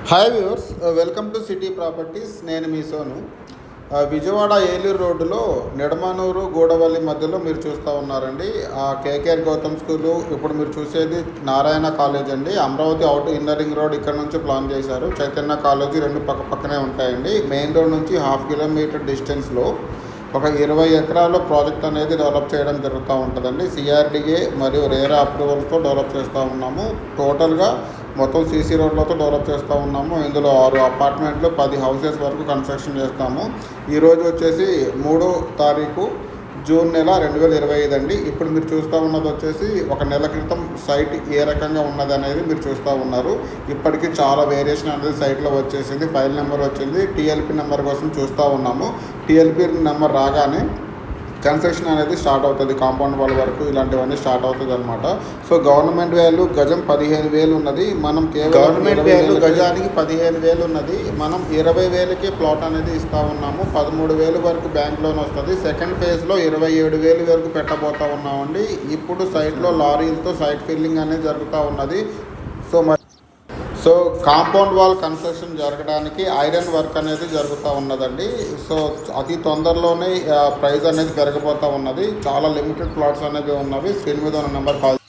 Hi viewers, welcome to city properties. నేను మీ సోను. విజయవాడ ఏలూరు రోడ్డులో నిడమనూరు గూడవల్లి మధ్యలో మీరు చూస్తూ ఉన్నారండి. KKR Gautam school. ఇప్పుడు మీరు చూసేది నారాయణ కాలేజ్ అండి. Amaravati out inner ring road ఇక్కడ నుంచి ప్లాన్ చేశారు. చైతన్య కాలేజీ రెండు పక్కనే ఉంటాయండి. మెయిన్ రోడ్ నుంచి 1/2 కిలోమీటర్ డిస్టెన్స్లో ఒక 20 ఎకరాల్లో ప్రాజెక్ట్ అనేది డెవలప్ చేయడం జరుగుతూ ఉంటుందండి. సిఆర్డిఏ మరియు రేరా అప్రూవల్స్తో డెవలప్ చేస్తూ ఉన్నాము. టోటల్గా మొత్తం సీసీ రోడ్లతో డెవలప్ చేస్తూ ఉన్నాము. ఇందులో 6 అపార్ట్మెంట్లు 10 హౌసెస్ వరకు కన్స్ట్రక్షన్ చేస్తాము. ఈరోజు వచ్చేసి 3వ తారీఖు జూన్ నెల 2025 అండి. ఇప్పుడు మీరు చూస్తూ ఉన్నది వచ్చేసి ఒక నెల క్రితం సైట్ ఏ రకంగా ఉన్నది అనేది మీరు చూస్తూ ఉన్నారు. ఇప్పటికీ చాలా వేరియేషన్ అనేది సైట్లో వచ్చేసింది. ఫైల్ నెంబర్ వచ్చింది. టీఎల్పీ నెంబర్ కోసం చూస్తూ ఉన్నాము. టీఎల్పీ నెంబర్ రాగానే కన్స్ట్రక్షన్ అనేది స్టార్ట్ అవుతుంది. కాంపౌండ్ వాల్ వరకు ఇలాంటివన్నీ స్టార్ట్ అవుతుంది అనమాట. సో గవర్నమెంట్ వాల్యూ గజం 15,000 ఉన్నది. మనం కేవలం గవర్నమెంట్ వాల్యూ గజానికి 15,000 ఉన్నది. మనం 20,000కే ప్లాట్ అనేది ఇస్తూ ఉన్నాము. 13,000 వరకు బ్యాంక్ లోన్ వస్తుంది. సెకండ్ ఫేజ్లో 27,000 వరకు పెట్టబోతూ ఉన్నామండి. ఇప్పుడు సైట్లో లారీలతో సైట్ ఫిల్లింగ్ అనేది జరుగుతూ ఉన్నది. సో కాంపౌండ్ వాల్ కన్స్ట్రక్షన్ జరగడానికి ఐరన్ వర్క్ అనేది జరుగుతూ ఉన్నదండి. సో అతి తొందరలోనే ప్రైస్ అనేది పెరగబోతూ ఉన్నది. చాలా లిమిటెడ్ ప్లాట్స్ అనేవి ఉన్నవి. స్క్రీన్ మీద ఉన్న నెంబర్ కాల్